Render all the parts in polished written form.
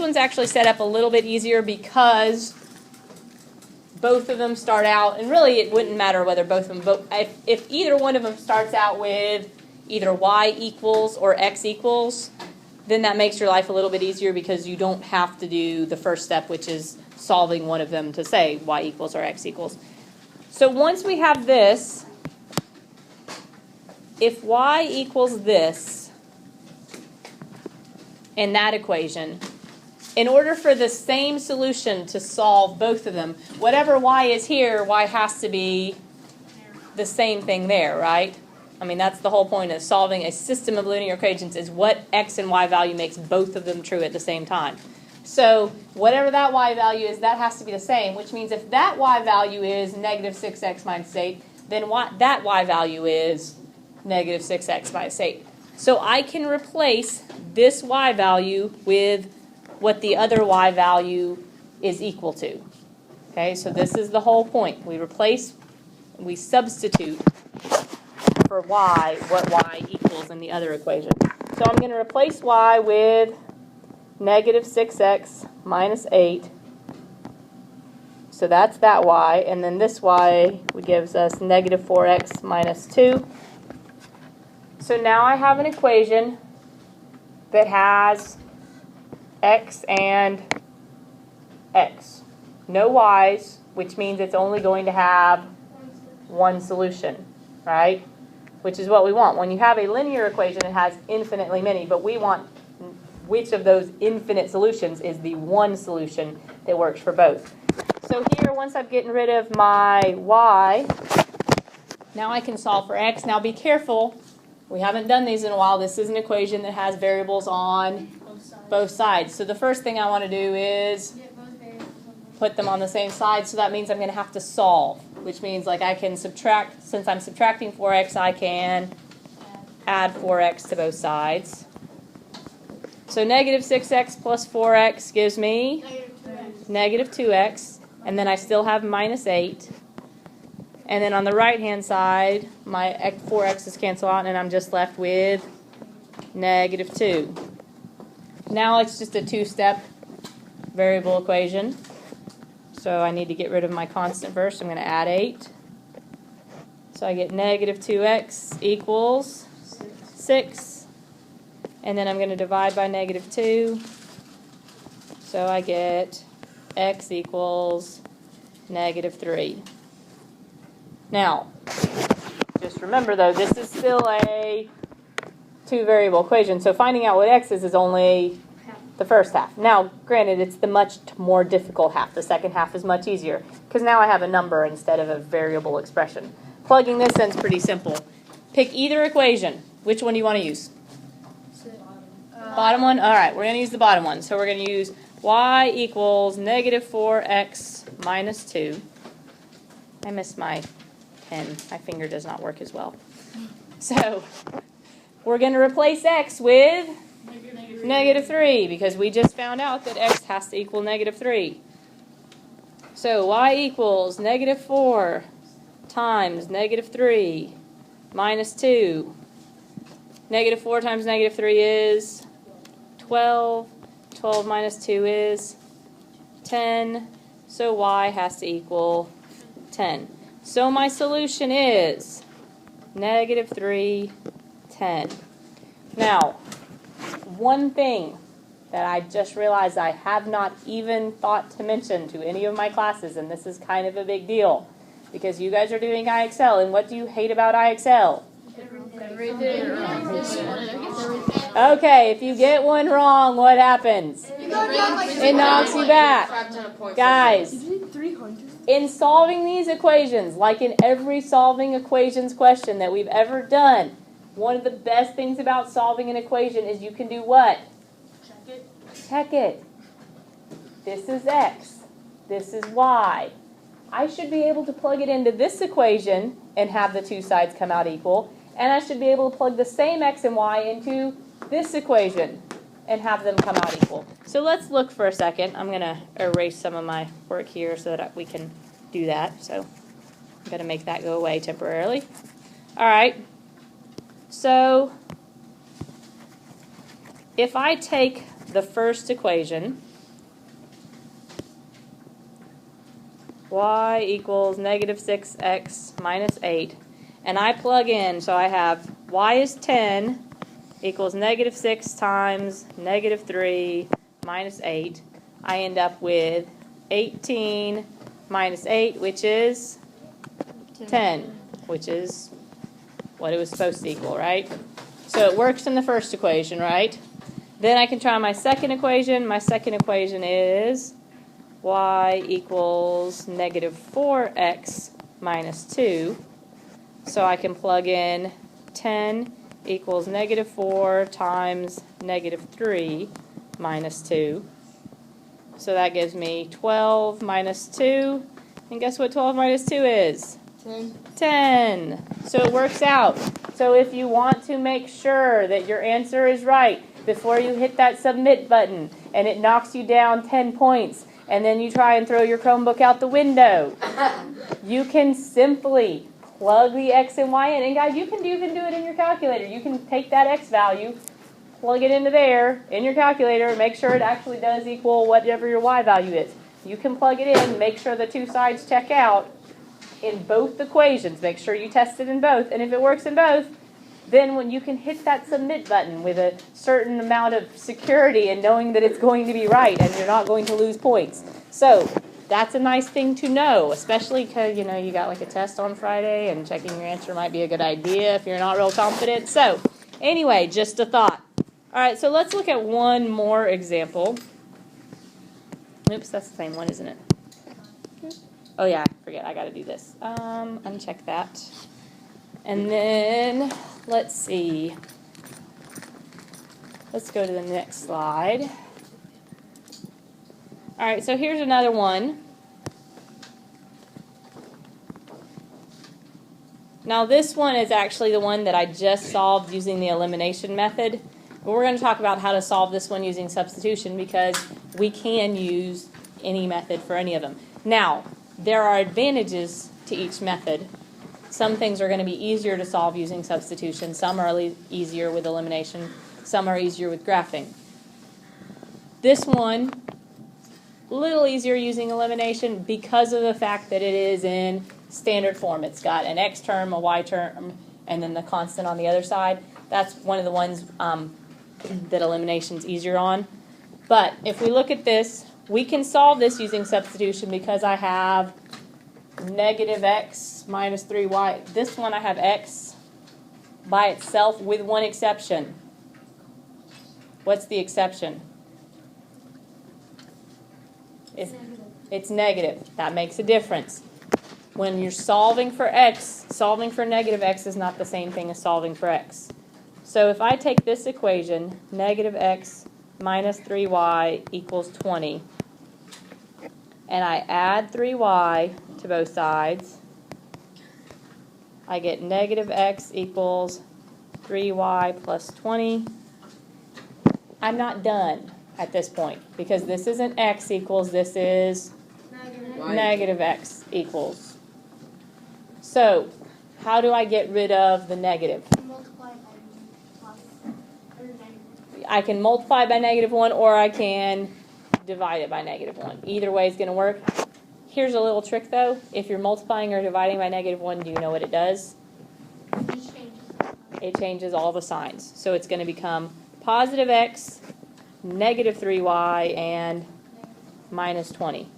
one's actually set up a little bit easier because both of them start out, and really it wouldn't matter whether both of them, but if either one of them starts out with either y equals or x equals, then that makes your life a little bit easier because you don't have to do the first step, which is solving one of them to say y equals or x equals. So once we have this, if y equals this in that equation, in order for the same solution to solve both of them, whatever y is here, y has to be the same thing there, right? I mean, that's the whole point of solving a system of linear equations is what x and y value makes both of them true at the same time. So whatever that y value is, that has to be the same, which means if that y value is negative 6x minus 8, then that y value is negative 6x minus 8. So I can replace this y value with what the other y value is equal to. Okay, so this is the whole point. We substitute for y what y equals in the other equation. So I'm going to replace y with negative 6x minus 8. So that's that y. And then this y gives us negative 4x minus 2. So now I have an equation that has x and x. No y's, which means it's only going to have one solution, right? Which is what we want. When you have a linear equation, it has infinitely many, but we want which of those infinite solutions is the one solution that works for both. So here, once I've gotten rid of my y, now I can solve for x. Now be careful. We haven't done these in a while. This is an equation that has variables on both sides. So the first thing I want to do is put them on the same side. So that means I'm going to have to solve, which means like I can subtract. Since I'm subtracting 4x, I can add 4x to both sides. So negative 6x plus 4x gives me negative 2x. And then I still have minus 8. And then on the right-hand side, my 4x's cancel out, and I'm just left with negative 2. Now it's just a two-step variable equation. So I need to get rid of my constant first. I'm going to add 8. So I get negative 2x equals 6. And then I'm going to divide by negative 2. So I get x equals negative 3. Now, just remember though, this is still a two-variable equation, so finding out what x is only the first half. Now, granted, it's the much more difficult half. The second half is much easier, because now I have a number instead of a variable expression. Plugging this in is pretty simple. Pick either equation. Which one do you want to use? Bottom one? All right, we're going to use the bottom one. So we're going to use y equals negative 4x minus 2. I missed my pen. My finger does not work as well. So we're going to replace x with negative 3 because we just found out that x has to equal negative 3. So y equals negative 4 times negative 3 minus 2. Negative 4 times negative 3 is 12. 12 minus 2 is 10. So y has to equal 10. So my solution is negative 3, 10. Now, one thing that I just realized I have not even thought to mention to any of my classes, and this is kind of a big deal, because you guys are doing IXL, and what do you hate about IXL? Everything. Okay, if you get one wrong, what happens? It knocks you back. Guys, in solving these equations, like in every solving equations question that we've ever done, one of the best things about solving an equation is you can do what? Check it. This is x. This is y. I should be able to plug it into this equation and have the two sides come out equal. And I should be able to plug the same x and y into this equation and have them come out equal. So let's look for a second. I'm going to erase some of my work here so that we can do that. So I'm going to make that go away temporarily. All right. So if I take the first equation y equals negative 6x minus 8. And I plug in, so I have y is 10 equals negative 6 times negative 3 minus 8. I end up with 18 minus 8, which is 10, which is what it was supposed to equal, right? So it works in the first equation, right? Then I can try my second equation. My second equation is y equals negative 4x minus 2. So I can plug in 10 equals negative 4 times negative 3 minus 2. So that gives me 12 minus 2. And guess what 12 minus 2 is? 10. 10. So it works out. So if you want to make sure that your answer is right before you hit that submit button and it knocks you down 10 points and then you try and throw your Chromebook out the window, you can simply plug the x and y in. And guys, you can even do it in your calculator. You can take that x value, plug it into there in your calculator, make sure it actually does equal whatever your y value is. You can plug it in, make sure the two sides check out in both equations. Make sure you test it in both. And if it works in both, then when you can hit that submit button with a certain amount of security and knowing that it's going to be right and you're not going to lose points. So that's a nice thing to know, especially because, you got like a test on Friday and checking your answer might be a good idea if you're not real confident. So anyway, just a thought. All right, so let's look at one more example. Oops, that's the same one, isn't it? Oh yeah, I forget, I gotta do this. Uncheck that. And then, let's see. Let's go to the next slide. All right, so here's another one. Now this one is actually the one that I just solved using the elimination method. But we're going to talk about how to solve this one using substitution because we can use any method for any of them. Now, there are advantages to each method. Some things are going to be easier to solve using substitution. Some are easier with elimination. Some are easier with graphing. This one, a little easier using elimination because of the fact that it is in standard form. It's got an x term, a y term, and then the constant on the other side. That's one of the ones that elimination's easier on. But if we look at this, we can solve this using substitution because I have negative x minus 3y. This one I have x by itself with one exception. What's the exception? It's negative. That makes a difference. When you're solving for x, solving for negative x is not the same thing as solving for x. So if I take this equation, negative x minus 3y equals 20, and I add 3y to both sides, I get negative x equals 3y plus 20. I'm not done at this point because this isn't x equals, this is negative x equals. So how do I get rid of the negative? I can multiply by negative 1 or I can divide it by negative 1. Either way is going to work. Here's a little trick though. If you're multiplying or dividing by negative 1, do you know what it does? It changes all the signs. So it's going to become positive x, negative 3y, and minus 20.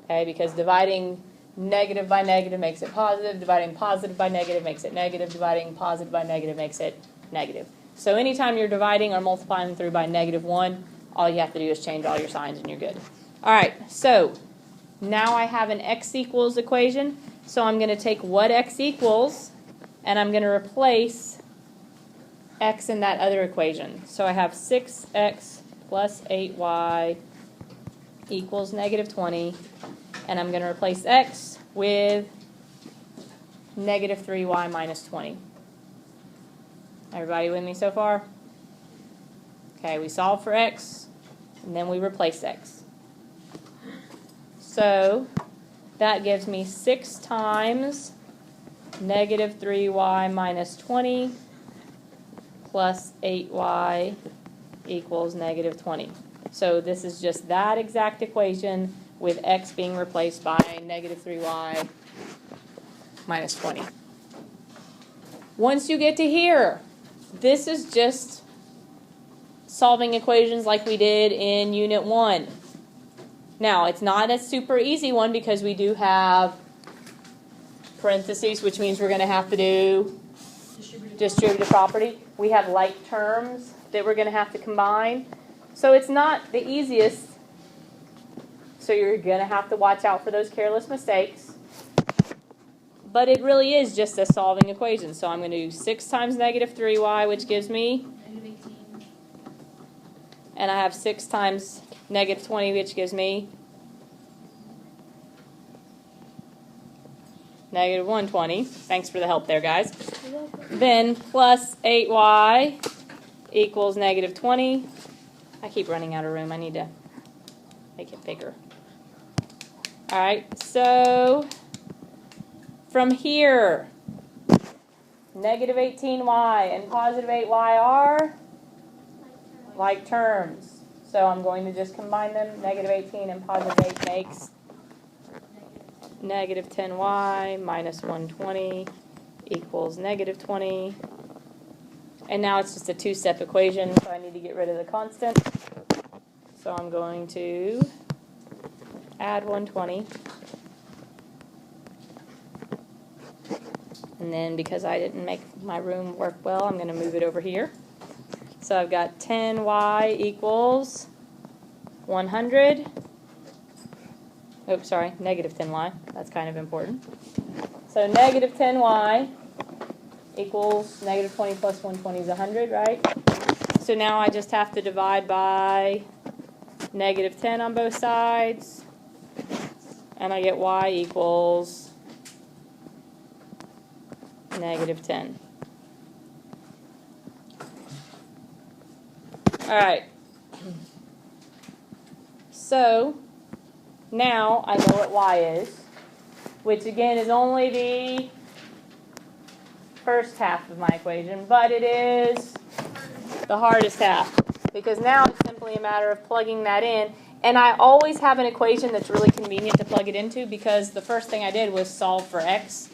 Okay, because dividing negative by negative makes it positive, dividing positive by negative makes it negative, dividing positive by negative makes it negative. So anytime you're dividing or multiplying through by negative 1, all you have to do is change all your signs and you're good. All right, so now I have an x equals equation. So I'm going to take what x equals and I'm going to replace x in that other equation. So I have 6x plus 8y equals negative 20. And I'm going to replace x with negative 3y minus 20. Everybody with me so far? Okay, we solve for x, and then we replace x. So that gives me 6 times negative 3y minus 20 plus 8y equals negative 20. So this is just that exact equation with x being replaced by negative 3y minus 20. Once you get to here, this is just solving equations like we did in Unit 1. Now, it's not a super easy one because we do have parentheses, which means we're going to have to do distributive property. We have like terms that we're going to have to combine. So it's not the easiest. So you're going to have to watch out for those careless mistakes. But it really is just a solving equation. So I'm going to do 6 times negative 3y, which gives me Negative 18. and I have 6 times negative 20, which gives me negative 120. Thanks for the help there, guys. Then plus 8y equals negative 20. I keep running out of room. I need to make it bigger. All right, so from here, negative 18y and positive 8y are like terms. So I'm going to just combine them. Negative 18 and positive 8 makes negative 10y minus 120 equals negative 20. And now it's just a two-step equation, so I need to get rid of the constant. So I'm going to add 120. And then because I didn't make my room work well, I'm going to move it over here. So I've got 10y equals 100. Oops, sorry, negative 10y. That's kind of important. So negative 10y equals negative 20 plus 120 is 100, right? So now I just have to divide by negative 10 on both sides. And I get y equals negative 10. All right. So now I know what y is, which again is only the first half of my equation, but it is the hardest half because now it's simply a matter of plugging that in. And I always have an equation that's really convenient to plug it into because the first thing I did was solve for x,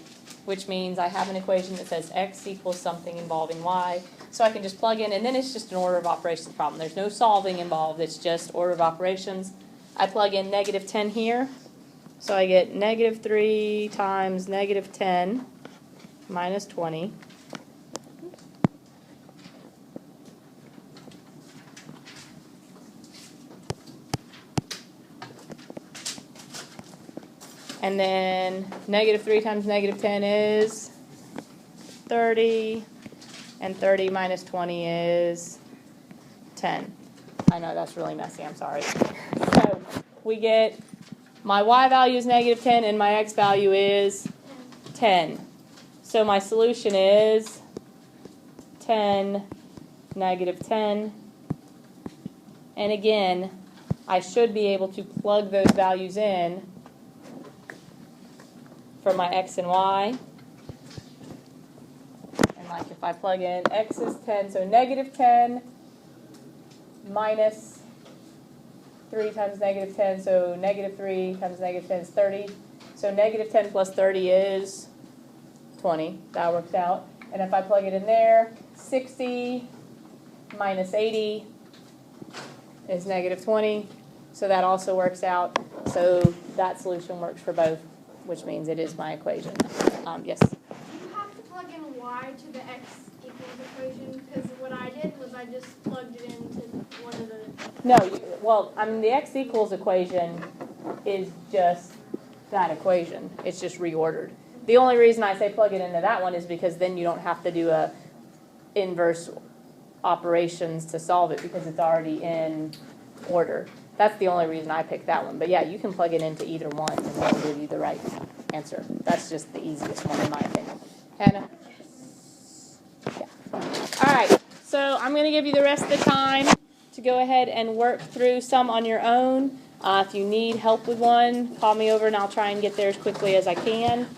which means I have an equation that says x equals something involving y. So I can just plug in, and then it's just an order of operations problem. There's no solving involved. It's just order of operations. I plug in negative 10 here. So I get negative 3 times negative 10 minus 20. And then negative 3 times negative 10 is 30. And 30 minus 20 is 10. I know that's really messy. I'm sorry. So we get my y value is negative 10 and my x value is 10. So my solution is 10, negative 10. And again, I should be able to plug those values in for my x and y. And like if I plug in x is 10, so negative 10 minus 3 times negative 10, so negative 3 times negative 10 is 30. So negative 10 plus 30 is 20. That works out. And if I plug it in there, 60 minus 80 is negative 20. So that also works out. So that solution works for both, which means it is my equation. Yes? Do you have to plug in y to the x equals equation? Because what I did was I just plugged it into one of the... No, well, I mean, the x equals equation is just that equation. It's just reordered. The only reason I say plug it into that one is because then you don't have to do a inverse operations to solve it because it's already in order. That's the only reason I picked that one. But yeah, you can plug it into either one and it'll give you the right answer. That's just the easiest one in my opinion. Hannah? Yeah. All right, so I'm going to give you the rest of the time to go ahead and work through some on your own. If you need help with one, call me over and I'll try and get there as quickly as I can.